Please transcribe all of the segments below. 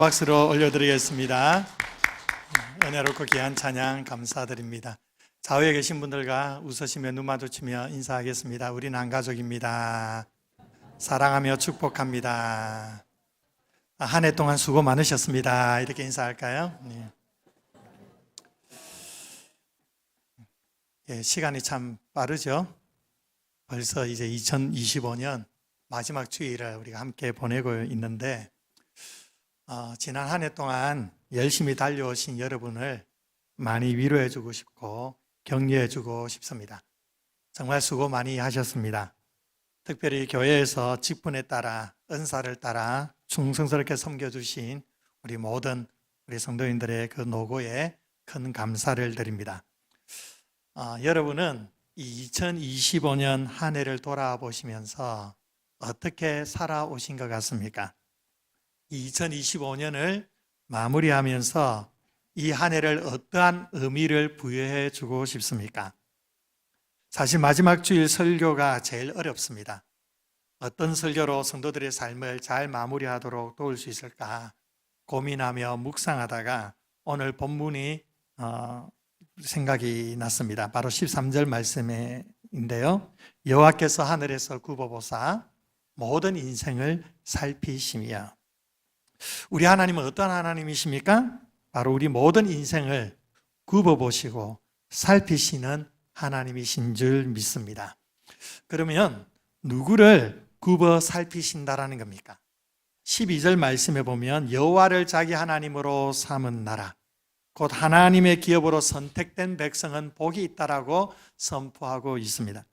박수로 올려드리겠습니다. 은혜롭고 귀한 찬양 감사드립니다. 좌우에 계신 분들과 웃으시며 눈 마주치며 인사하겠습니다. 우리는 한 가족입니다. 사랑하며 축복합니다. 한 해 동안 수고 많으셨습니다. 이렇게 인사할까요? 네. 시간이 참 빠르죠? 벌써 이제 2025년 마지막 주일을 우리가 함께 보내고 있는데 지난 한 해 동안 열심히 달려오신 여러분을 많이 위로해 주고 싶고 격려해 주고 싶습니다. 정말 수고 많이 하셨습니다. 특별히 교회에서 직분에 따라 은사를 따라 충성스럽게 섬겨주신 우리 모든 우리 성도인들의 그 노고에 큰 감사를 드립니다. 여러분은 이 2025년 한 해를 돌아보시면서 어떻게 살아오신 것 같습니까? 2025년을 마무리하면서 이 한 해를 어떠한 의미를 부여해 주고 싶습니까? 사실 마지막 주일 설교가 제일 어렵습니다. 어떤 설교로 성도들의 삶을 잘 마무리하도록 도울 수 있을까 고민하며 묵상하다가 오늘 본문이 생각이 났습니다. 바로 13절 말씀인데요. 여호와께서 하늘에서 굽어보사 모든 인생을 살피시며. 우리 하나님은 어떤 하나님이십니까? 바로 우리 모든 인생을 굽어보시고 살피시는 하나님이신 줄 믿습니다. 그러면 누구를 굽어 살피신다라는 겁니까? 12절 말씀에 보면 여호와를 자기 하나님으로 삼은 나라 곧 하나님의 기업으로 선택된 백성은 복이 있다라고 선포하고 있습니다.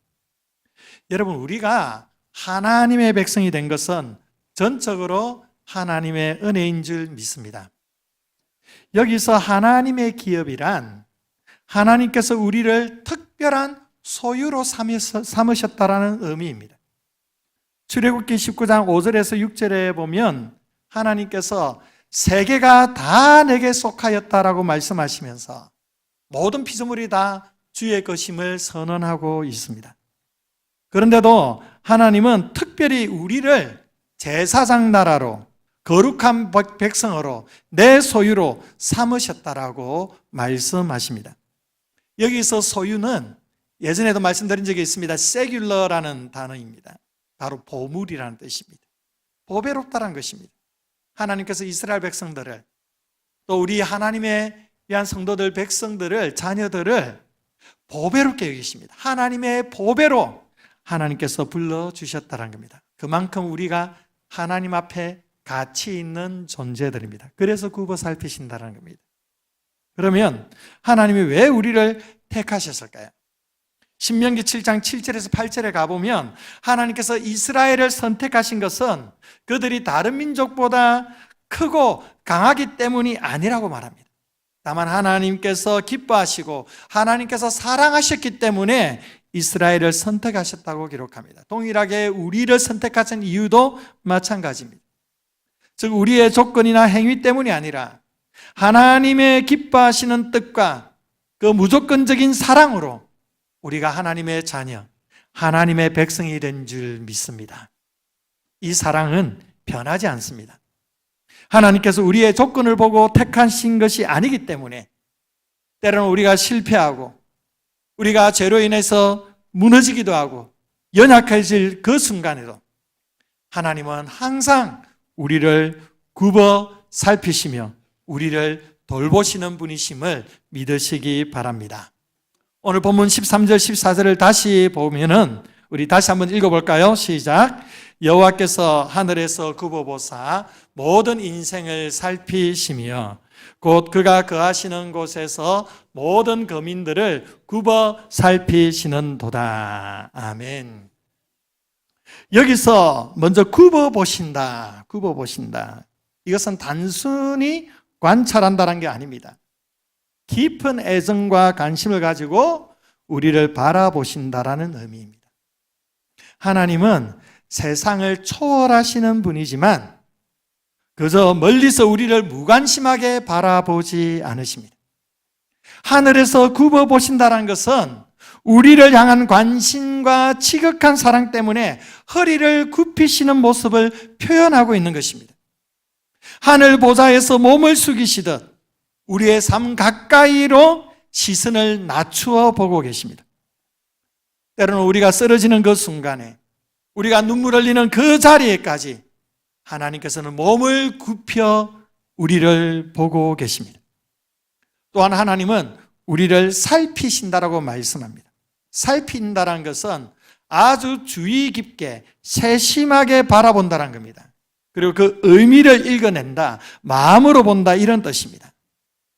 여러분, 우리가 하나님의 백성이 된 것은 전적으로 하나님의 은혜인 줄 믿습니다. 여기서 하나님의 기업이란 하나님께서 우리를 특별한 소유로 삼으셨다라는 의미입니다. 출애굽기 19장 5절에서 6절에 보면 하나님께서 세계가 다 내게 속하였다라고 말씀하시면서 모든 피조물이 다 주의 것임을 선언하고 있습니다. 그런데도 하나님은 특별히 우리를 제사장 나라로 거룩한 백성으로 내 소유로 삼으셨다라고 말씀하십니다. 여기서 소유는 예전에도 말씀드린 적이 있습니다. 세큘러라는 단어입니다. 바로 보물이라는 뜻입니다. 보배롭다는 것입니다. 하나님께서 이스라엘 백성들을 또 우리 하나님의 위한 성도들 백성들을 자녀들을 보배롭게 여기십니다. 하나님의 보배로 하나님께서 불러주셨다는 겁니다. 그만큼 우리가 하나님 앞에 가치 있는 존재들입니다. 그래서 굽어 살피신다는 겁니다. 그러면 하나님이 왜 우리를 택하셨을까요? 신명기 7장 7절에서 8절에 가보면 하나님께서 이스라엘을 선택하신 것은 그들이 다른 민족보다 크고 강하기 때문이 아니라고 말합니다. 다만 하나님께서 기뻐하시고 하나님께서 사랑하셨기 때문에 이스라엘을 선택하셨다고 기록합니다. 동일하게 우리를 선택하신 이유도 마찬가지입니다. 즉 우리의 조건이나 행위 때문이 아니라 하나님의 기뻐하시는 뜻과 그 무조건적인 사랑으로 우리가 하나님의 자녀, 하나님의 백성이 된 줄 믿습니다. 이 사랑은 변하지 않습니다. 하나님께서 우리의 조건을 보고 택하신 것이 아니기 때문에 때로는 우리가 실패하고 우리가 죄로 인해서 무너지기도 하고 연약해질 그 순간에도 하나님은 항상 우리를 굽어 살피시며 우리를 돌보시는 분이심을 믿으시기 바랍니다. 오늘 본문 13절 14절을 다시 보면은 우리 다시 한번 읽어볼까요? 시작. 여호와께서 하늘에서 굽어보사 모든 인생을 살피시며 곧 그가 거하시는 곳에서 모든 거민들을 굽어 살피시는도다. 아멘. 여기서 먼저 굽어보신다. 이것은 단순히 관찰한다는 게 아닙니다. 깊은 애정과 관심을 가지고 우리를 바라보신다라는 의미입니다. 하나님은 세상을 초월하시는 분이지만 그저 멀리서 우리를 무관심하게 바라보지 않으십니다. 하늘에서 굽어보신다는 것은 우리를 향한 관심과 지극한 사랑 때문에 허리를 굽히시는 모습을 표현하고 있는 것입니다. 하늘 보좌에서 몸을 숙이시듯 우리의 삶 가까이로 시선을 낮추어 보고 계십니다. 때로는 우리가 쓰러지는 그 순간에, 우리가 눈물 흘리는 그 자리에까지 하나님께서는 몸을 굽혀 우리를 보고 계십니다. 또한 하나님은 우리를 살피신다라고 말씀합니다. 살핀다는 것은 아주 주의 깊게 세심하게 바라본다는 겁니다. 그리고 그 의미를 읽어낸다, 마음으로 본다, 이런 뜻입니다.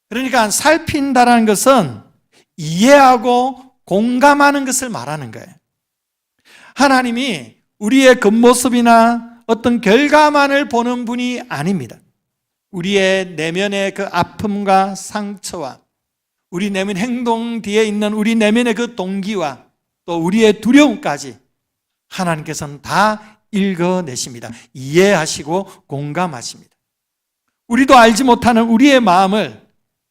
그러니까 살핀다는 것은 이해하고 공감하는 것을 말하는 거예요. 하나님이 우리의 겉모습이나 어떤 결과만을 보는 분이 아닙니다. 우리의 내면의 그 아픔과 상처와 우리 내면 행동 뒤에 있는 우리 내면의 그 동기와 또 우리의 두려움까지 하나님께서는 다 읽어내십니다. 이해하시고 공감하십니다. 우리도 알지 못하는 우리의 마음을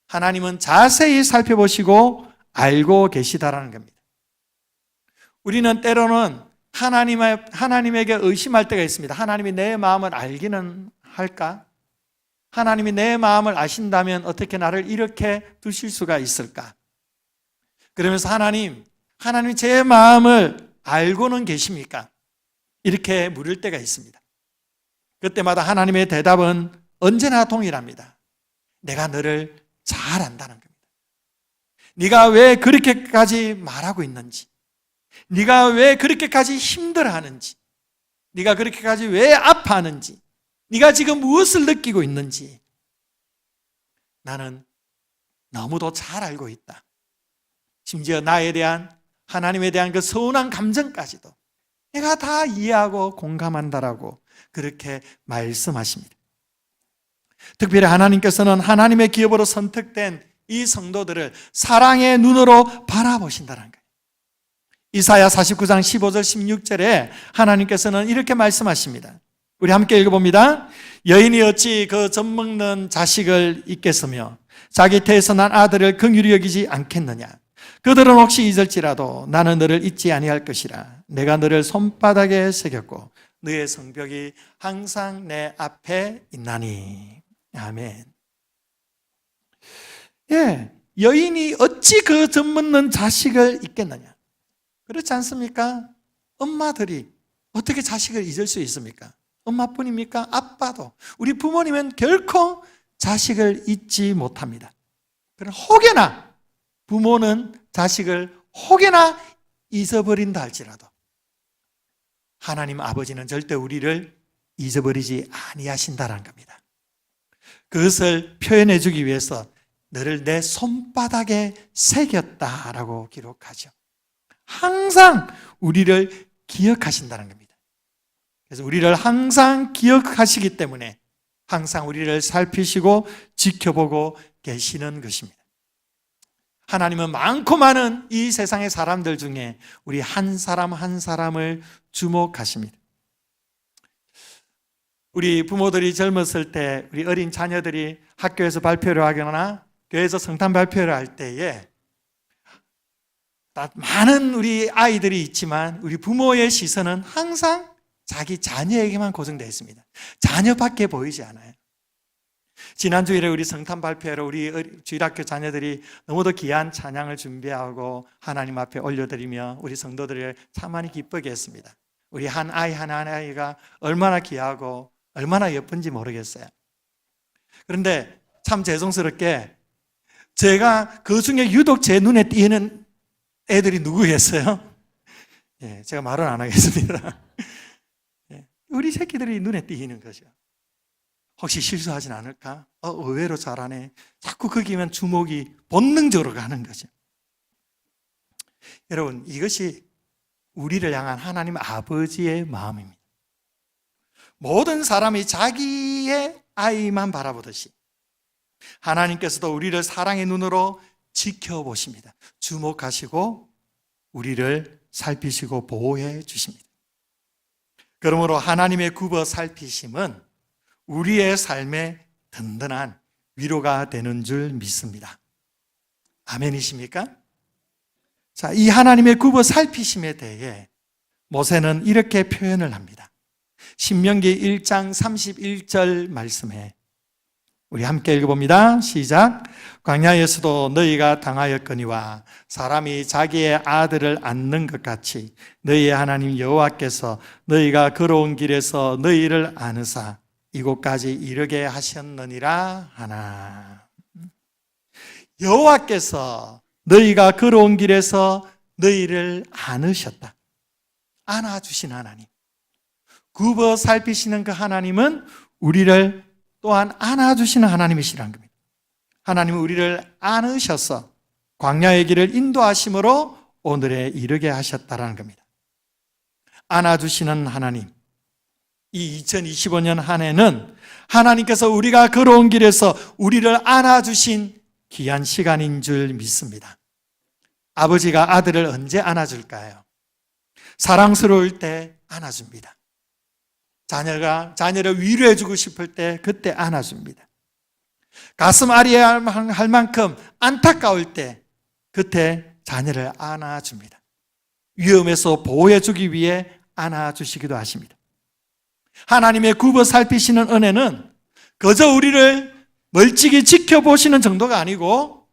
하나님은 자세히 살펴보시고 알고 계시다라는 겁니다. 우리는 때로는 하나님에게 의심할 때가 있습니다. 하나님이 내 마음을 알기는 할까? 하나님이 내 마음을 아신다면 어떻게 나를 이렇게 두실 수가 있을까? 그러면서 하나님이 제 마음을 알고는 계십니까? 이렇게 물을 때가 있습니다. 그때마다 하나님의 대답은 언제나 동일합니다. 내가 너를 잘 안다는 겁니다. 네가 왜 그렇게까지 말하고 있는지, 네가 왜 그렇게까지 힘들어하는지, 네가 그렇게까지 왜 아파하는지, 네가 지금 무엇을 느끼고 있는지 나는 너무도 잘 알고 있다. 심지어 나에 대한, 하나님에 대한 그 서운한 감정까지도 내가 다 이해하고 공감한다라고 그렇게 말씀하십니다. 특별히 하나님께서는 하나님의 기업으로 선택된 이 성도들을 사랑의 눈으로 바라보신다는 거예요. 이사야 49장 15절 16절에 하나님께서는 이렇게 말씀하십니다. 우리 함께 읽어봅니다. 여인이 어찌 그 젖먹는 자식을 잊겠으며 자기 태에서 난 아들을 긍휼히 여기지 않겠느냐. 그들은 혹시 잊을지라도 나는 너를 잊지 아니할 것이라. 내가 너를 손바닥에 새겼고 너의 성벽이 항상 내 앞에 있나니. 아멘. 예, 여인이 어찌 그 젖먹는 자식을 잊겠느냐. 그렇지 않습니까? 엄마들이 어떻게 자식을 잊을 수 있습니까? 엄마뿐입니까? 아빠도. 우리 부모님은 결코 자식을 잊지 못합니다. 그러나 혹여나 부모는 자식을 혹여나 잊어버린다 할지라도 하나님 아버지는 절대 우리를 잊어버리지 아니하신다는 겁니다. 그것을 표현해 주기 위해서 너를 내 손바닥에 새겼다라고 기록하죠. 항상 우리를 기억하신다는 겁니다. 그래서 우리를 항상 기억하시기 때문에 항상 우리를 살피시고 지켜보고 계시는 것입니다. 하나님은 많고 많은 이 세상의 사람들 중에 우리 한 사람 한 사람을 주목하십니다. 우리 부모들이 젊었을 때 우리 어린 자녀들이 학교에서 발표를 하거나 교회에서 성탄 발표를 할 때에 많은 우리 아이들이 있지만 우리 부모의 시선은 항상 자기 자녀에게만 고정되어 있습니다. 자녀밖에 보이지 않아요. 지난 주일에 우리 성탄 발표로 우리 주일학교 자녀들이 너무도 귀한 찬양을 준비하고 하나님 앞에 올려드리며 우리 성도들을 참 많이 기쁘게 했습니다. 우리 한 아이 한 아이가 얼마나 귀하고 얼마나 예쁜지 모르겠어요. 그런데 참 죄송스럽게 제가 그 중에 유독 제 눈에 띄는 애들이 누구겠어요? 예, 제가 말은 안 하겠습니다. 예, 우리 새끼들이 눈에 띄는 거죠. 혹시 실수하진 않을까? 의외로 잘하네. 자꾸 거기면 주목이 본능적으로 가는 거죠. 여러분, 이것이 우리를 향한 하나님 아버지의 마음입니다. 모든 사람이 자기의 아이만 바라보듯이 하나님께서도 우리를 사랑의 눈으로 지켜보십니다. 주목하시고 우리를 살피시고 보호해 주십니다. 그러므로 하나님의 굽어 살피심은 우리의 삶에 든든한 위로가 되는 줄 믿습니다. 아멘이십니까? 자, 이 하나님의 굽어 살피심에 대해 모세는 이렇게 표현을 합니다. 신명기 1장 31절 말씀에 우리 함께 읽어봅니다. 시작. 광야에서도 너희가 당하였거니와 사람이 자기의 아들을 안는 것 같이 너희의 하나님 여호와께서 너희가 걸어온 길에서 너희를 안으사 이곳까지 이르게 하셨느니라 하나. 여호와께서 너희가 걸어온 길에서 너희를 안으셨다. 안아주신 하나님. 굽어 살피시는 그 하나님은 우리를 또한 안아주시는 하나님이시라는 겁니다. 하나님은 우리를 안으셔서 광야의 길을 인도하심으로 오늘에 이르게 하셨다라는 겁니다. 안아주시는 하나님. 이 2025년 한 해는 하나님께서 우리가 걸어온 길에서 우리를 안아주신 귀한 시간인 줄 믿습니다. 아버지가 아들을 언제 안아줄까요? 사랑스러울 때 안아줍니다. 자녀를 위로해주고 싶을 때 그때 안아줍니다. 가슴 아리할 만큼 안타까울 때 그때 자녀를 안아줍니다. 위험에서 보호해주기 위해 안아주시기도 하십니다. 하나님의 굽어 살피시는 은혜는 그저 우리를 멀찍이 지켜보시는 정도가 아니고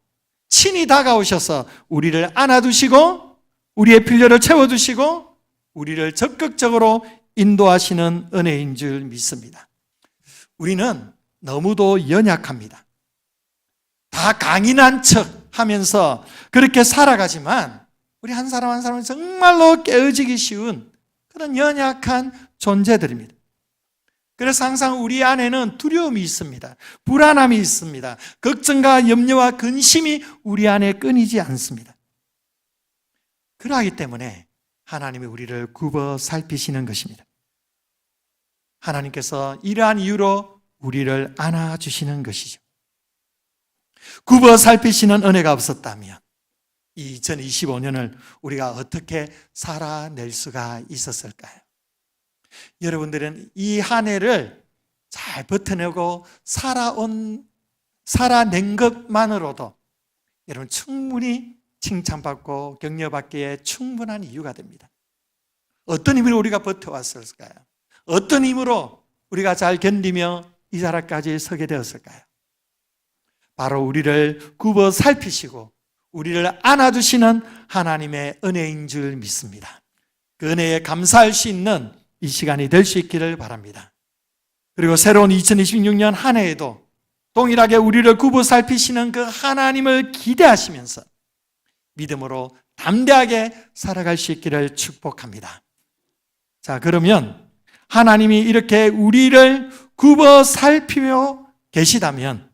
친히 다가오셔서 우리를 안아두시고 우리의 필요를 채워주시고 우리를 적극적으로 인도하시는 은혜인 줄 믿습니다. 우리는 너무도 연약합니다. 다 강인한 척 하면서 그렇게 살아가지만 우리 한 사람 한 사람은 정말로 깨어지기 쉬운 그런 연약한 존재들입니다. 그래서 항상 우리 안에는 두려움이 있습니다. 불안함이 있습니다. 걱정과 염려와 근심이 우리 안에 끊이지 않습니다. 그러하기 때문에 하나님이 우리를 굽어 살피시는 것입니다. 하나님께서 이러한 이유로 우리를 안아주시는 것이죠. 굽어 살피시는 은혜가 없었다면 이 2025년을 우리가 어떻게 살아낼 수가 있었을까요? 여러분들은 이 한 해를 잘 버텨내고 살아낸 것만으로도 여러분 충분히 칭찬받고 격려받기에 충분한 이유가 됩니다. 어떤 힘으로 우리가 버텨왔을까요? 어떤 힘으로 우리가 잘 견디며 이 자리까지 서게 되었을까요? 바로 우리를 굽어 살피시고 우리를 안아주시는 하나님의 은혜인 줄 믿습니다. 그 은혜에 감사할 수 있는 이 시간이 될 수 있기를 바랍니다. 그리고 새로운 2026년 한 해에도 동일하게 우리를 굽어 살피시는 그 하나님을 기대하시면서 믿음으로 담대하게 살아갈 수 있기를 축복합니다. 자, 그러면 하나님이 이렇게 우리를 굽어 살피며 계시다면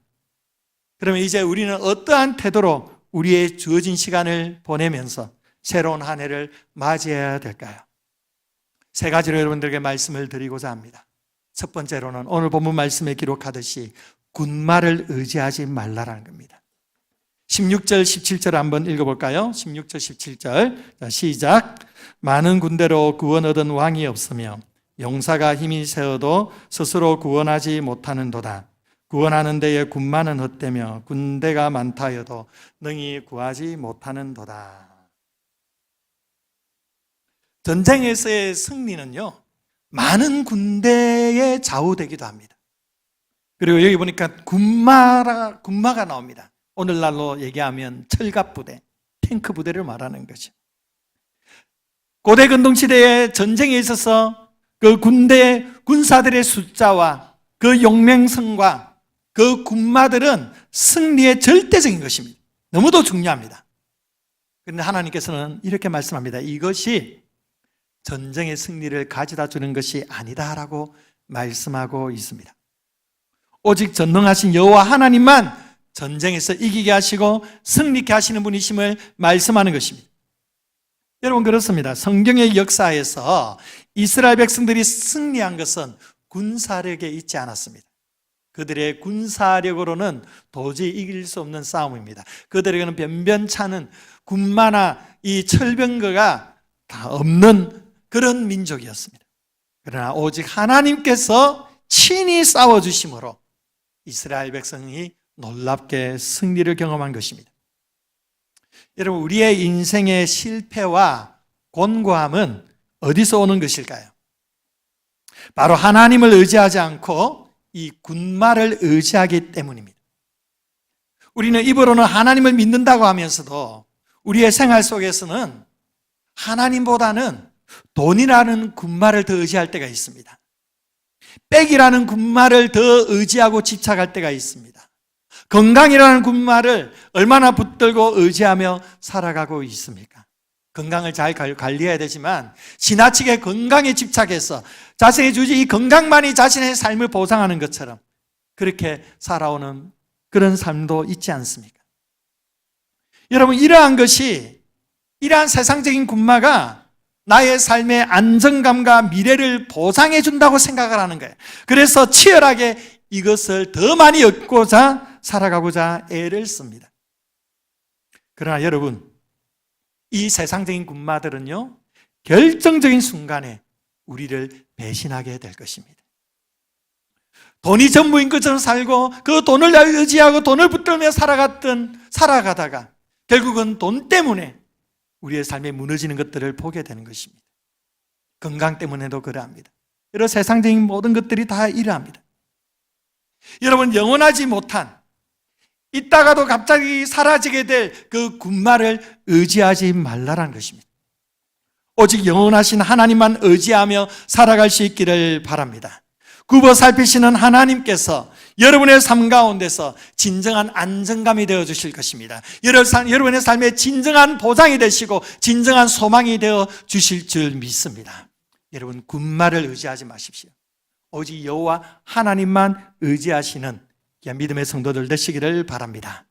그러면 이제 우리는 어떠한 태도로 우리의 주어진 시간을 보내면서 새로운 한 해를 맞이해야 될까요? 세 가지로 여러분들에게 말씀을 드리고자 합니다. 첫 번째로는 오늘 본문 말씀에 기록하듯이 군말을 의지하지 말라라는 겁니다. 16절, 17절 한번 읽어볼까요? 16절, 17절. 자, 시작. 많은 군대로 구원 얻은 왕이 없으며 용사가 힘이 세어도 스스로 구원하지 못하는도다. 구원하는 데에 군마는 헛되며 군대가 많다 하여도 능히 구하지 못하는도다. 전쟁에서의 승리는요, 많은 군대에 좌우되기도 합니다. 그리고 여기 보니까 군마가 나옵니다. 오늘날로 얘기하면 철갑부대, 탱크 부대를 말하는 거죠. 고대 근동시대의 전쟁에 있어서 그 군사들의 숫자와 그 용맹성과 그 군마들은 승리의 절대적인 것입니다. 너무도 중요합니다. 그런데 하나님께서는 이렇게 말씀합니다. 이것이 전쟁의 승리를 가져다 주는 것이 아니다라고 말씀하고 있습니다. 오직 전능하신 여호와 하나님만 전쟁에서 이기게 하시고 승리케 하시는 분이심을 말씀하는 것입니다. 여러분 그렇습니다. 성경의 역사에서 이스라엘 백성들이 승리한 것은 군사력에 있지 않았습니다. 그들의 군사력으로는 도저히 이길 수 없는 싸움입니다. 그들에게는 변변찮은 군마나 이 철병거가 다 없는 그런 민족이었습니다. 그러나 오직 하나님께서 친히 싸워주심으로 이스라엘 백성이 놀랍게 승리를 경험한 것입니다. 여러분 우리의 인생의 실패와 곤고함은 어디서 오는 것일까요? 바로 하나님을 의지하지 않고 이 군말을 의지하기 때문입니다. 우리는 입으로는 하나님을 믿는다고 하면서도 우리의 생활 속에서는 하나님보다는 돈이라는 군말을 더 의지할 때가 있습니다. 빽이라는 군말을 더 의지하고 집착할 때가 있습니다. 건강이라는 군말을 얼마나 붙들고 의지하며 살아가고 있습니까? 건강을 잘 관리해야 되지만 지나치게 건강에 집착해서 자신의 주지 이 건강만이 자신의 삶을 보상하는 것처럼 그렇게 살아오는 그런 삶도 있지 않습니까? 여러분, 이러한 세상적인 군마가 나의 삶의 안정감과 미래를 보상해 준다고 생각을 하는 거예요. 그래서 치열하게 이것을 더 많이 얻고자 살아가고자 애를 씁니다. 그러나 여러분, 이 세상적인 군마들은요, 결정적인 순간에 우리를 배신하게 될 것입니다. 돈이 전부인 것처럼 살고 그 돈을 의지하고 돈을 붙들며 살아가다가 결국은 돈 때문에 우리의 삶에 무너지는 것들을 보게 되는 것입니다. 건강 때문에도 그러합니다. 여러 세상적인 모든 것들이 다 이러합니다. 여러분, 영원하지 못한 있다가도 갑자기 사라지게 될 그 군말을 의지하지 말라라는 것입니다. 오직 영원하신 하나님만 의지하며 살아갈 수 있기를 바랍니다. 굽어 살피시는 하나님께서 여러분의 삶 가운데서 진정한 안정감이 되어 주실 것입니다. 여러분의 삶의 진정한 보장이 되시고 진정한 소망이 되어 주실 줄 믿습니다. 여러분, 군말을 의지하지 마십시오. 오직 여호와 하나님만 의지하시는 믿음의 성도들 되시기를 바랍니다.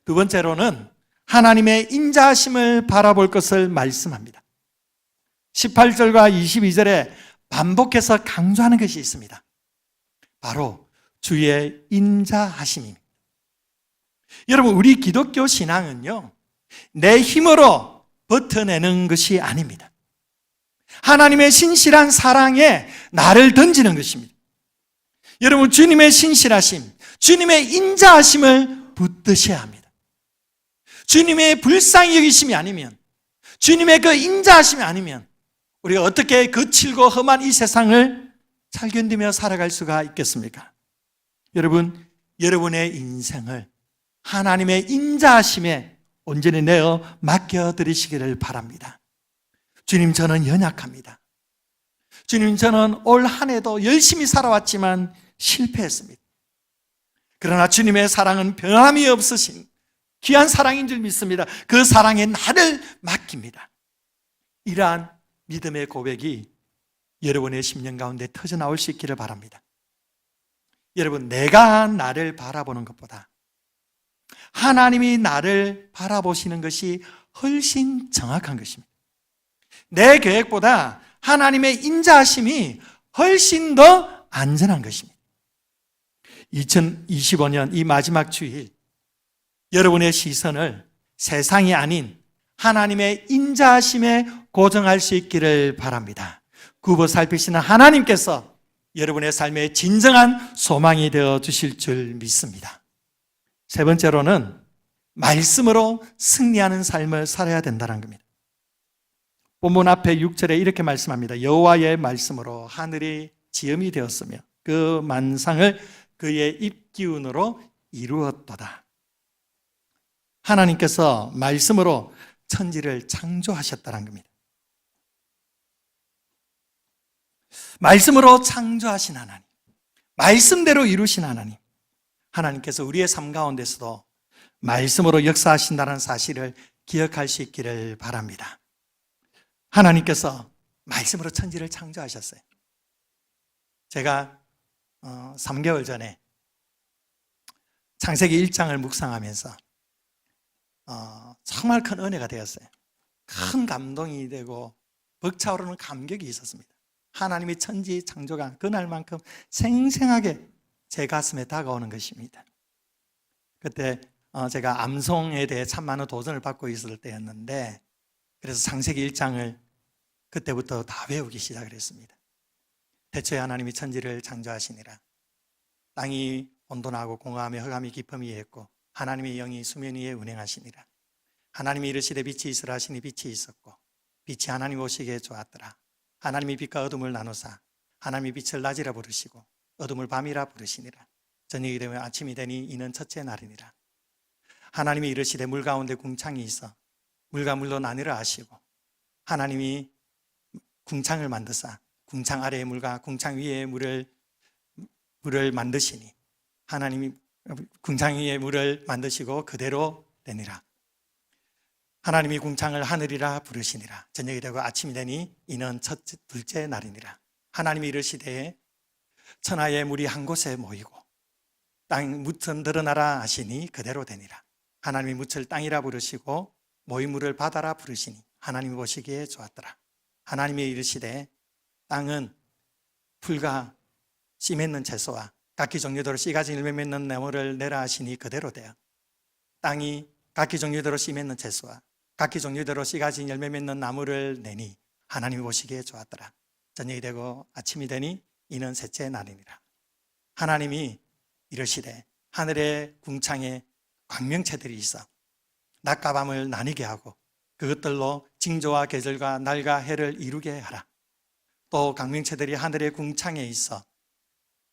두 번째로는 하나님의 인자하심을 바라볼 것을 말씀합니다. 18절과 22절에 반복해서 강조하는 것이 있습니다. 바로 주의 인자하심입니다. 여러분, 우리 기독교 신앙은요, 내 힘으로 버텨내는 것이 아닙니다. 하나님의 신실한 사랑에 나를 던지는 것입니다. 여러분, 주님의 신실하심, 주님의 인자하심을 붙드셔야 합니다. 주님의 불쌍히 여기심이 아니면, 주님의 그 인자하심이 아니면 우리가 어떻게 거칠고 험한 이 세상을 잘 견디며 살아갈 수가 있겠습니까? 여러분, 여러분의 인생을 하나님의 인자하심에 온전히 내어 맡겨드리시기를 바랍니다. 주님, 저는 연약합니다. 주님, 저는 올 한 해도 열심히 살아왔지만 실패했습니다. 그러나 주님의 사랑은 변함이 없으신 귀한 사랑인 줄 믿습니다. 그 사랑에 나를 맡깁니다. 이러한 믿음의 고백이 여러분의 심령 가운데 터져 나올 수 있기를 바랍니다. 여러분, 내가 나를 바라보는 것보다 하나님이 나를 바라보시는 것이 훨씬 정확한 것입니다. 내 계획보다 하나님의 인자하심이 훨씬 더 안전한 것입니다. 2025년 이 마지막 주일, 여러분의 시선을 세상이 아닌 하나님의 인자하심에 고정할 수 있기를 바랍니다. 굽어 살피시는 하나님께서 여러분의 삶의 진정한 소망이 되어 주실 줄 믿습니다. 세 번째로는 말씀으로 승리하는 삶을 살아야 된다는 겁니다. 본문 앞에 6절에 이렇게 말씀합니다. 여호와의 말씀으로 하늘이 지음이 되었으며 그 만상을 그의 입기운으로 이루었도다. 하나님께서 말씀으로 천지를 창조하셨다는 겁니다. 말씀으로 창조하신 하나님, 말씀대로 이루신 하나님, 하나님께서 우리의 삶 가운데서도 말씀으로 역사하신다는 사실을 기억할 수 있기를 바랍니다. 하나님께서 말씀으로 천지를 창조하셨어요. 제가 3개월 전에 창세기 1장을 묵상하면서 정말 큰 은혜가 되었어요. 큰 감동이 되고 벅차오르는 감격이 있었습니다. 하나님의 천지 창조가 그날만큼 생생하게 제 가슴에 다가오는 것입니다. 그때 제가 암송에 대해 참 많은 도전을 받고 있을 때였는데, 그래서 창세기 1장을 그때부터 다 외우기 시작을 했습니다. 태초에 하나님이 천지를 창조하시니라. 땅이 온돈하고 공허하며 흑암이 깊음이 있고 하나님의 영이 수면 위에 운행하시니라. 하나님이 이르시되 빛이 있으라 하시니 빛이 있었고 빛이 하나님 보시기에 좋았더라. 하나님이 빛과 어둠을 나누사 하나님이 빛을 낮이라 부르시고 어둠을 밤이라 부르시니라. 저녁이 되면 아침이 되니 이는 첫째 날이니라. 하나님이 이르시되 물 가운데 궁창이 있어 물과 물로 나뉘라 하시고 하나님이 궁창을 만드사 궁창 아래의 물과 궁창 위의 물을 만드시니 하나님이 궁창 위의 물을 만드시고 그대로 되니라. 하나님이 궁창을 하늘이라 부르시니라. 저녁이 되고 아침이 되니 이는 둘째 날이니라. 하나님이 이르시되 천하의 물이 한 곳에 모이고 땅 묻은 드러나라 하시니 그대로 되니라. 하나님이 묻을 땅이라 부르시고 모인 물을 바다라 부르시니 하나님이 보시기에 좋았더라. 하나님이 이르시되 땅은 풀과 씨 맺는 채소와 각기 종류대로 씨 가진 열매 맺는 나무를 내라 하시니 그대로 되어 땅이 각기 종류대로 씨 맺는 채소와 각기 종류대로 씨 가진 열매 맺는 나무를 내니 하나님이 보시기에 좋았더라. 저녁이 되고 아침이 되니 이는 셋째 날이니라. 하나님이 이르시되 하늘의 궁창에 광명체들이 있어 낮과 밤을 나뉘게 하고 그것들로 징조와 계절과 날과 해를 이루게 하라. 또 광명체들이 하늘의 궁창에 있어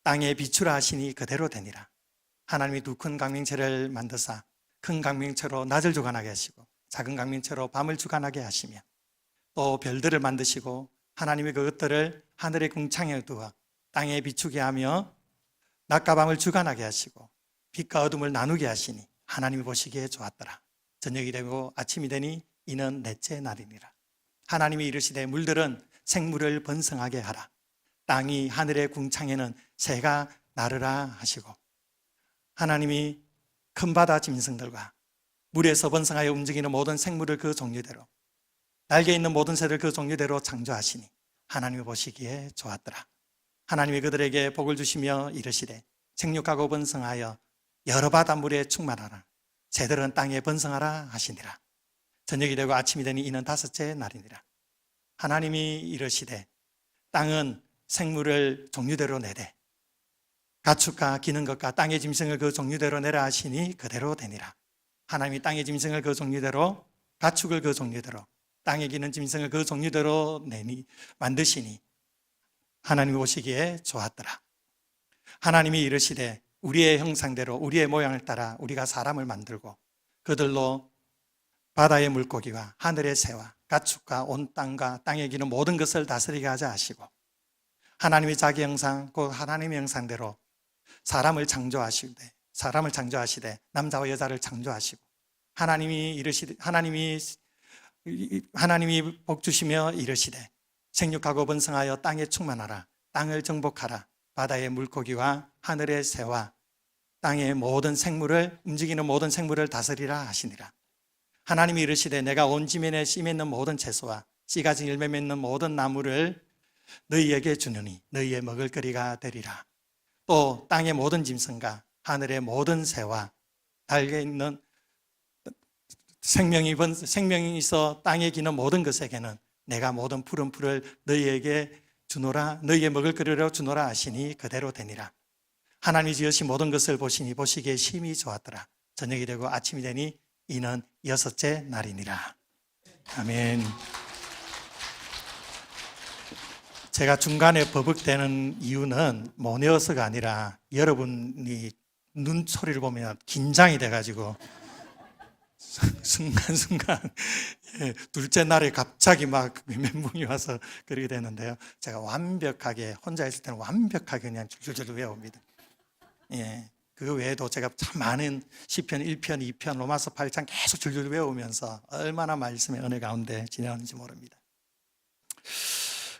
땅에 비추라 하시니 그대로 되니라. 하나님이 두 큰 광명체를 만드사 큰 광명체로 낮을 주관하게 하시고 작은 광명체로 밤을 주관하게 하시며 또 별들을 만드시고 하나님이 그것들을 하늘의 궁창에 두어 땅에 비추게 하며 낮과 밤을 주관하게 하시고 빛과 어둠을 나누게 하시니 하나님이 보시기에 좋았더라. 저녁이 되고 아침이 되니 이는 넷째 날이니라. 하나님이 이르시되 물들은 생물을 번성하게 하라. 땅이 하늘의 궁창에는 새가 나르라 하시고 하나님이 큰 바다 짐승들과 물에서 번성하여 움직이는 모든 생물을 그 종류대로 날개 있는 모든 새를 그 종류대로 창조하시니 하나님이 보시기에 좋았더라. 하나님이 그들에게 복을 주시며 이르시되 생육하고 번성하여 여러 바닷물에 충만하라. 새들은 땅에 번성하라 하시니라. 저녁이 되고 아침이 되니 이는 다섯째 날이니라. 하나님이 이르시되 땅은 생물을 종류대로 내되 가축과 기는 것과 땅의 짐승을 그 종류대로 내라 하시니 그대로 되니라. 하나님이 땅의 짐승을 그 종류대로 가축을 그 종류대로 땅에 기는 짐승을 그 종류대로 만드시니 하나님이 보시기에 좋았더라. 하나님이 이르시되 우리의 형상대로 우리의 모양을 따라 우리가 사람을 만들고 그들로 바다의 물고기와 하늘의 새와 가축과 온 땅과 땅에 기는 모든 것을 다스리게 하자 하시고 하나님이 자기 형상 곧 하나님의 형상대로 사람을 창조하시되 남자와 여자를 창조하시고 하나님이 복 주시며 이르시되 생육하고 번성하여 땅에 충만하라. 땅을 정복하라. 바다의 물고기와 하늘의 새와 땅의 모든 생물을 움직이는 모든 생물을 다스리라 하시니라. 하나님이 이르시되 내가 온 지면에 씨 맺는 모든 채소와 씨 가진 열매 맺는 모든 나무를 너희에게 주느니 너희의 먹을거리가 되리라. 또 땅의 모든 짐승과 하늘의 모든 새와 달게 있는 생명이 있어 땅에 기는 모든 것에게는 내가 모든 푸른 풀을 너희에게 주노라. 너희의 먹을거리로 주노라 하시니 그대로 되니라. 하나님이 지으신 모든 것을 보시니 보시기에 심히 좋았더라. 저녁이 되고 아침이 되니 이는 여섯째 날이니라. 아멘. 제가 중간에 버벅대는 이유는 모내어서가 아니라 여러분이 눈소리를 보면 긴장이 돼가지고 순간순간 둘째 날에 갑자기 막 멘붕이 와서 그렇게 되는데요. 제가 완벽하게 혼자 있을 때는 완벽하게 그냥 줄줄줄 외웁니다. 그 외에도 제가 참 많은 시편 1편, 2편, 로마서 8장 계속 줄줄 외우면서 얼마나 말씀의 은혜 가운데 지내는지 모릅니다.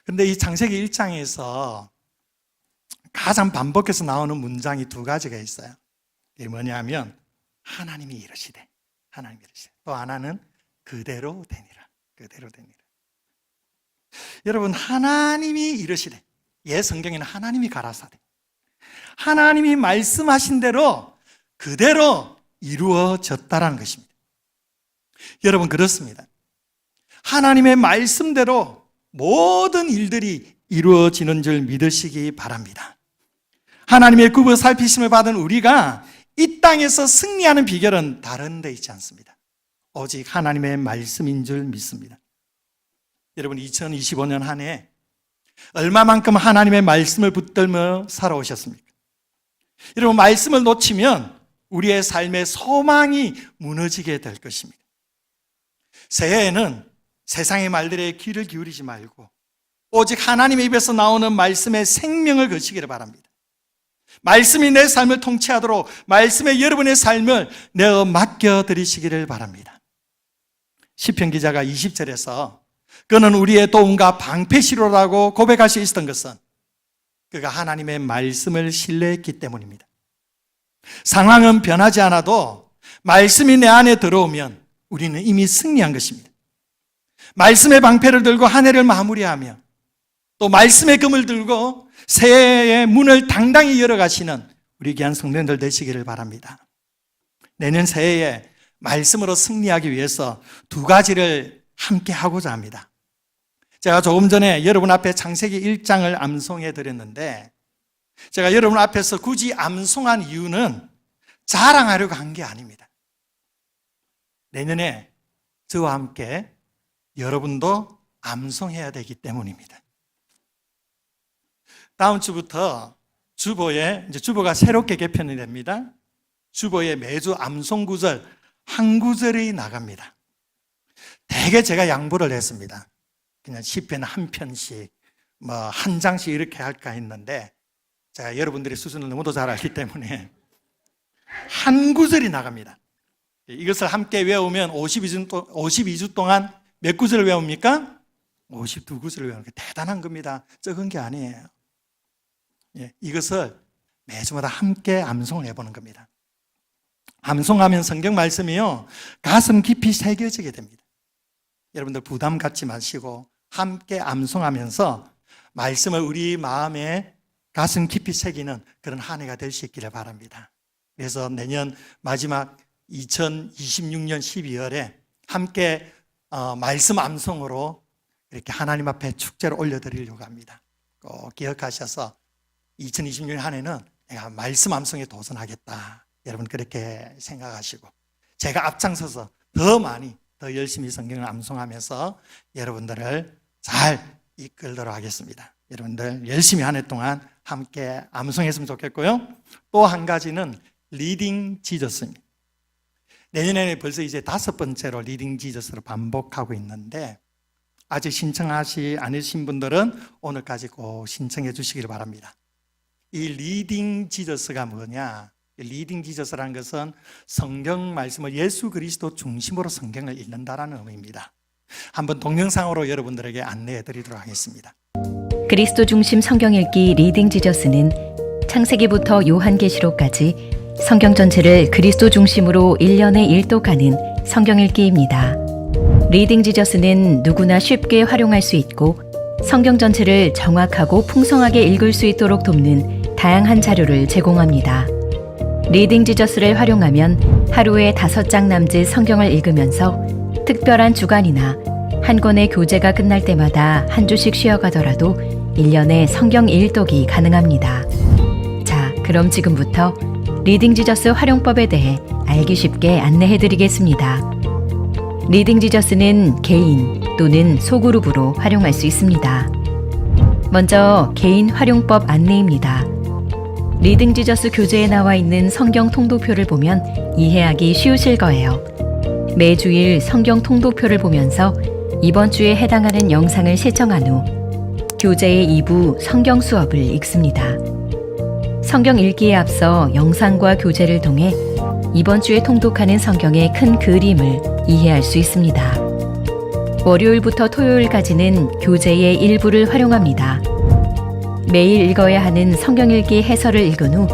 그런데 이 창세기 1장에서 가장 반복해서 나오는 문장이 두 가지가 있어요. 이게 뭐냐면 하나님이 이르시되 또 하나는 그대로 되니라. 여러분, 하나님이 이르시되, 성경에는 하나님이 가라사대, 하나님이 말씀하신 대로 그대로 이루어졌다라는 것입니다. 여러분, 그렇습니다. 하나님의 말씀대로 모든 일들이 이루어지는 줄 믿으시기 바랍니다. 하나님의 구부 살피심을 받은 우리가 이 땅에서 승리하는 비결은 다른 데 있지 않습니다. 오직 하나님의 말씀인 줄 믿습니다. 여러분, 2025년 한 해 얼마만큼 하나님의 말씀을 붙들며 살아오셨습니까? 여러분, 말씀을 놓치면 우리의 삶의 소망이 무너지게 될 것입니다. 새해에는 세상의 말들에 귀를 기울이지 말고 오직 하나님의 입에서 나오는 말씀의 생명을 거시기를 바랍니다. 말씀이 내 삶을 통치하도록 말씀에 여러분의 삶을 내어 맡겨드리시기를 바랍니다. 시편 기자가 20절에서 그는 우리의 도움과 방패시로라고 고백할 수 있었던 것은 그가 하나님의 말씀을 신뢰했기 때문입니다. 상황은 변하지 않아도 말씀이 내 안에 들어오면 우리는 이미 승리한 것입니다. 말씀의 방패를 들고 한 해를 마무리하며 또 말씀의 금을 들고 새해의 문을 당당히 열어가시는 우리 귀한 성도님들 되시기를 바랍니다. 내년 새해에 말씀으로 승리하기 위해서 두 가지를 함께 하고자 합니다. 제가 조금 전에 여러분 앞에 창세기 1장을 암송해 드렸는데 제가 여러분 앞에서 굳이 암송한 이유는 자랑하려고 한 게 아닙니다. 내년에 저와 함께 여러분도 암송해야 되기 때문입니다. 다음 주부터 주보가 새롭게 개편이 됩니다. 주보에 매주 암송 구절 한 구절이 나갑니다. 대개 제가 양보를 했습니다. 그냥 시편 한 편씩 한 장씩 이렇게 할까 했는데 제가 여러분들의 수준을 너무도 잘 알기 때문에 한 구절이 나갑니다. 이것을 함께 외우면 52주 동안 몇 구절을 외웁니까? 52구절을 외우는 게 대단한 겁니다. 적은 게 아니에요. 이것을 매주마다 함께 암송을 해보는 겁니다. 암송하면 성경 말씀이요 가슴 깊이 새겨지게 됩니다. 여러분들 부담 갖지 마시고 함께 암송하면서 말씀을 우리 마음에 가슴 깊이 새기는 그런 한 해가 될 수 있기를 바랍니다. 그래서 내년 마지막 2026년 12월에 함께 말씀 암송으로 이렇게 하나님 앞에 축제를 올려드리려고 합니다. 꼭 기억하셔서 2026년 한 해는 내가 말씀 암송에 도전하겠다. 여러분 그렇게 생각하시고 제가 앞장서서 더 열심히 성경을 암송하면서 여러분들을 잘 이끌도록 하겠습니다. 여러분들 열심히 한 해 동안 함께 암송했으면 좋겠고요. 또 한 가지는 리딩 지저스입니다. 내년에는 벌써 이제 5번째로 리딩 지저스를 반복하고 있는데 아직 신청하지 않으신 분들은 오늘까지 꼭 신청해 주시길 바랍니다. 이 리딩 지저스가 뭐냐? 리딩 지저스라는 것은 성경 말씀을 예수 그리스도 중심으로 성경을 읽는다라는 의미입니다. 한번 동영상으로 여러분들에게 안내해 드리도록 하겠습니다. 그리스도 중심 성경 읽기 리딩 지저스는 창세기부터 요한계시록까지 성경 전체를 그리스도 중심으로 1년에 1독하는 성경 읽기입니다. 리딩 지저스는 누구나 쉽게 활용할 수 있고 성경 전체를 정확하고 풍성하게 읽을 수 있도록 돕는 다양한 자료를 제공합니다. 리딩 지저스를 활용하면 하루에 5장 남짓 성경을 읽으면서 특별한 주간이나 한 권의 교재가 끝날 때마다 한 주씩 쉬어가더라도 1년에 성경 1독이 가능합니다. 자, 그럼 지금부터 리딩 지저스 활용법에 대해 알기 쉽게 안내해드리겠습니다. 리딩 지저스는 개인 또는 소그룹으로 활용할 수 있습니다. 먼저 개인 활용법 안내입니다. 리딩 지저스 교재에 나와 있는 성경 통독표를 보면 이해하기 쉬우실 거예요. 매주일 성경 통독표를 보면서 이번 주에 해당하는 영상을 시청한 후 교재의 2부 성경 수업을 읽습니다. 성경 읽기에 앞서 영상과 교재를 통해 이번 주에 통독하는 성경의 큰 그림을 이해할 수 있습니다. 월요일부터 토요일까지는 교재의 일부를 활용합니다. 매일 읽어야 하는 성경 읽기 해설을 읽은 후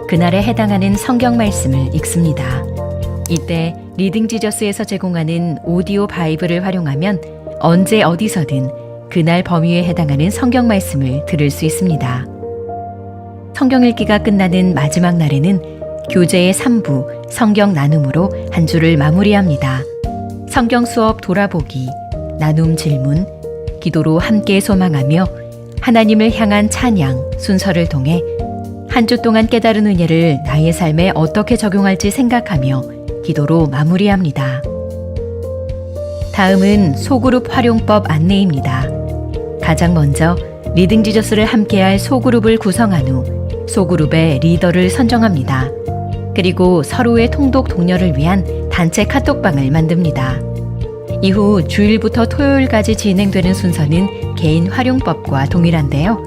그날에 해당하는 성경 말씀을 읽습니다. 이때 리딩 지저스에서 제공하는 오디오 바이블을 활용하면 언제 어디서든 그날 범위에 해당하는 성경 말씀을 들을 수 있습니다. 성경 읽기가 끝나는 마지막 날에는 교재의 3부 성경 나눔으로 한 주를 마무리합니다. 성경 수업 돌아보기, 나눔 질문, 기도로 함께 소망하며 하나님을 향한 찬양 순서를 통해 한 주 동안 깨달은 은혜를 나의 삶에 어떻게 적용할지 생각하며 기도로 마무리합니다. 다음은 소그룹 활용법 안내입니다. 가장 먼저 리딩 지저스를 함께할 소그룹을 구성한 후 소그룹의 리더를 선정합니다. 그리고 서로의 통독 독려를 위한 단체 카톡방을 만듭니다. 이후 주일부터 토요일까지 진행되는 순서는 개인 활용법과 동일한데요.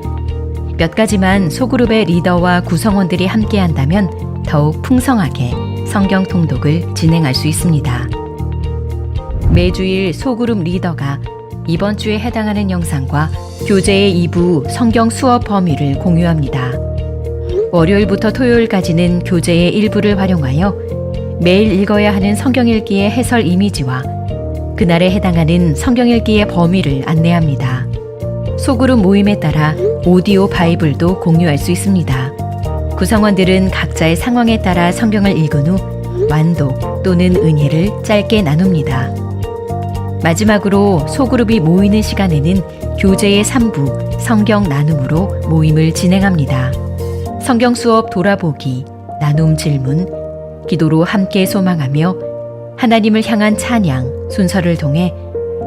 몇 가지만 소그룹의 리더와 구성원들이 함께한다면 더욱 풍성하게 성경 통독을 진행할 수 있습니다. 매주일 소그룹 리더가 이번 주에 해당하는 영상과 교재의 2부 성경 수업 범위를 공유합니다. 월요일부터 토요일까지는 교재의 일부를 활용하여 매일 읽어야 하는 성경 읽기의 해설 이미지와 그날에 해당하는 성경 읽기의 범위를 안내합니다. 소그룹 모임에 따라 오디오 바이블도 공유할 수 있습니다. 구성원들은 각자의 상황에 따라 성경을 읽은 후 완독 또는 은혜를 짧게 나눕니다. 마지막으로 소그룹이 모이는 시간에는 교재의 3부 성경 나눔으로 모임을 진행합니다. 성경 수업 돌아보기, 나눔 질문, 기도로 함께 소망하며 하나님을 향한 찬양 순서를 통해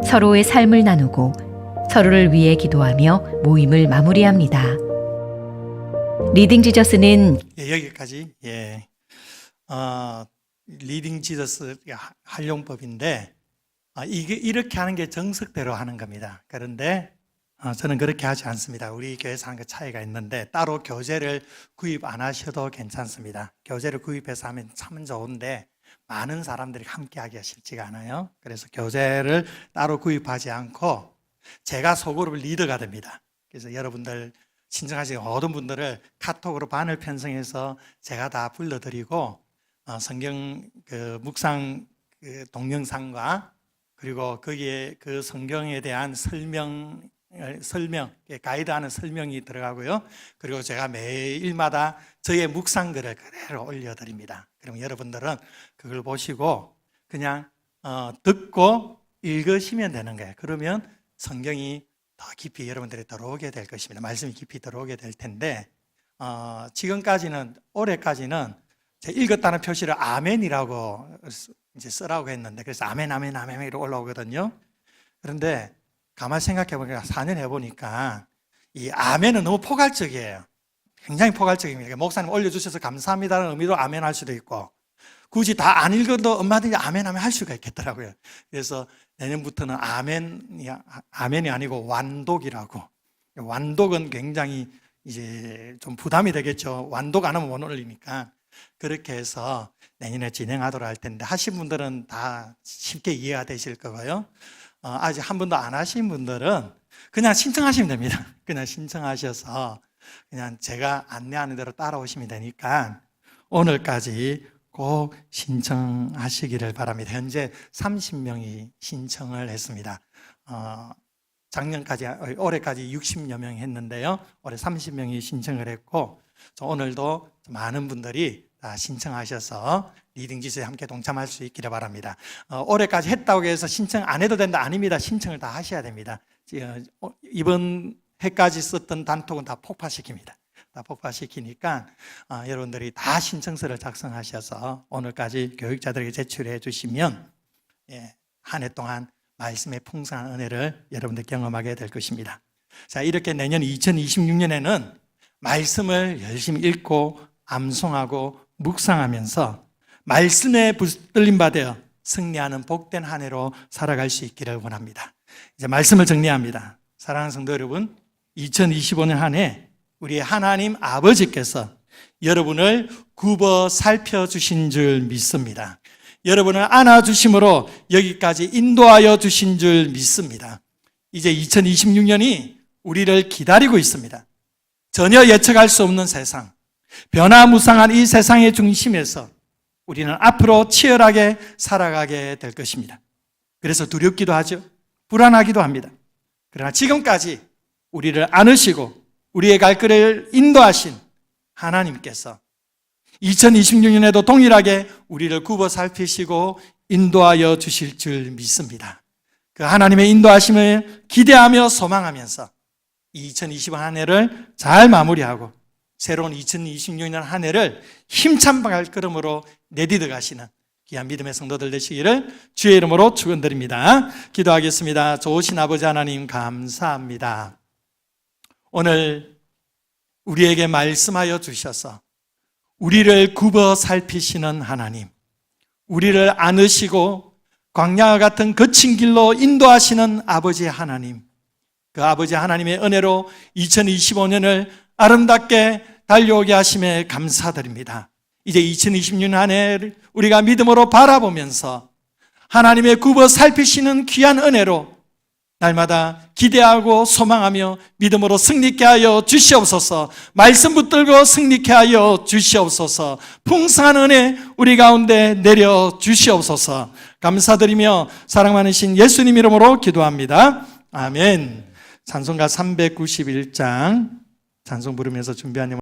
서로의 삶을 나누고 서로를 위해 기도하며 모임을 마무리합니다. 리딩 지저스는 여기까지. 리딩 지저스 활용법인데 이게 이렇게 하는 게 정석대로 하는 겁니다. 그런데 저는 그렇게 하지 않습니다. 우리 교회에서 하는 그 차이가 있는데 따로 교재를 구입 안 하셔도 괜찮습니다. 교재를 구입해서 하면 참 좋은데 많은 사람들이 함께 하기가 쉽지가 않아요. 그래서 교재를 따로 구입하지 않고 제가 소그룹 리더가 됩니다. 그래서 여러분들 신청하신 모든 분들을 카톡으로 반을 편성해서 제가 다 불러드리고 성경 묵상 동영상과 그리고 거기에 그 성경에 대한 설명 가이드하는 설명이 들어가고요. 그리고 제가 매일마다 저의 묵상글을 그대로 올려드립니다. 그럼 여러분들은 그걸 보시고 그냥 듣고 읽으시면 되는 거예요. 그러면 성경이 더 깊이 여러분들이 들어오게 될 것입니다. 말씀이 깊이 들어오게 될 텐데 지금까지는 올해까지는 제가 읽었다는 표시를 아멘이라고 이제 쓰라고 했는데 그래서 아멘 아멘 아멘 이렇게 올라오거든요. 그런데 가만히 생각해 보니까 4년 해보니까 이 아멘은 너무 포괄적이에요. 굉장히 포괄적입니다. 목사님 올려주셔서 감사합니다라는 의미로 아멘 할 수도 있고 굳이 다 안 읽어도 얼마든지 아멘 아멘 할 수가 있겠더라고요. 그래서 내년부터는 아멘이 아니고 완독이라고. 완독은 굉장히 이제 좀 부담이 되겠죠. 완독 안 하면 못 올리니까. 그렇게 해서 내년에 진행하도록 할 텐데 하신 분들은 다 쉽게 이해가 되실 거고요. 아직 한 번도 안 하신 분들은 그냥 신청하시면 됩니다. 그냥 신청하셔서 그냥 제가 안내하는 대로 따라오시면 되니까 오늘까지 꼭 신청하시기를 바랍니다. 현재 30명이 신청을 했습니다. 작년까지, 올해까지 60여 명 했는데요. 올해 30명이 신청을 했고 오늘도 많은 분들이 다 신청하셔서 리딩 지수에 함께 동참할 수 있기를 바랍니다. 올해까지 했다고 해서 신청 안 해도 된다? 아닙니다. 신청을 다 하셔야 됩니다. 이번 해까지 썼던 단톡은 다 폭파시킵니다. 다 폭파시키니까 여러분들이 다 신청서를 작성하셔서 오늘까지 교육자들에게 제출해 주시면 한 해 동안 말씀의 풍성한 은혜를 여러분들 경험하게 될 것입니다. 자, 이렇게 내년 2026년에는 말씀을 열심히 읽고 암송하고 묵상하면서 말씀에 붙들림 받아 승리하는 복된 한 해로 살아갈 수 있기를 원합니다. 이제 말씀을 정리합니다. 사랑하는 성도 여러분, 2025년 한 해 우리 하나님 아버지께서 여러분을 굽어 살펴주신 줄 믿습니다. 여러분을 안아주심으로 여기까지 인도하여 주신 줄 믿습니다. 이제 2026년이 우리를 기다리고 있습니다. 전혀 예측할 수 없는 세상, 변화무쌍한 이 세상의 중심에서 우리는 앞으로 치열하게 살아가게 될 것입니다. 그래서 두렵기도 하죠. 불안하기도 합니다. 그러나 지금까지 우리를 안으시고 우리의 갈 길을 인도하신 하나님께서 2026년에도 동일하게 우리를 굽어 살피시고 인도하여 주실 줄 믿습니다. 그 하나님의 인도하심을 기대하며 소망하면서 2025 한 해를 잘 마무리하고 새로운 2026년 한 해를 힘찬 발걸음으로 내디뎌 가시는 귀한 믿음의 성도들 되시기를 주의 이름으로 축원드립니다. 기도하겠습니다. 좋으신 아버지 하나님 감사합니다. 오늘 우리에게 말씀하여 주셔서 우리를 굽어 살피시는 하나님, 우리를 안으시고 광야와 같은 거친 길로 인도하시는 아버지 하나님, 그 아버지 하나님의 은혜로 2025년을 아름답게 달려오게 하심에 감사드립니다. 이제 2026년 한 해를 우리가 믿음으로 바라보면서 하나님의 굽어 살피시는 귀한 은혜로 날마다 기대하고 소망하며 믿음으로 승리케 하여 주시옵소서. 말씀 붙들고 승리케 하여 주시옵소서. 풍성한 은혜 우리 가운데 내려 주시옵소서. 감사드리며 사랑 많으신 예수님 이름으로 기도합니다. 아멘. 찬송가 391장 찬송 부르면서 준비한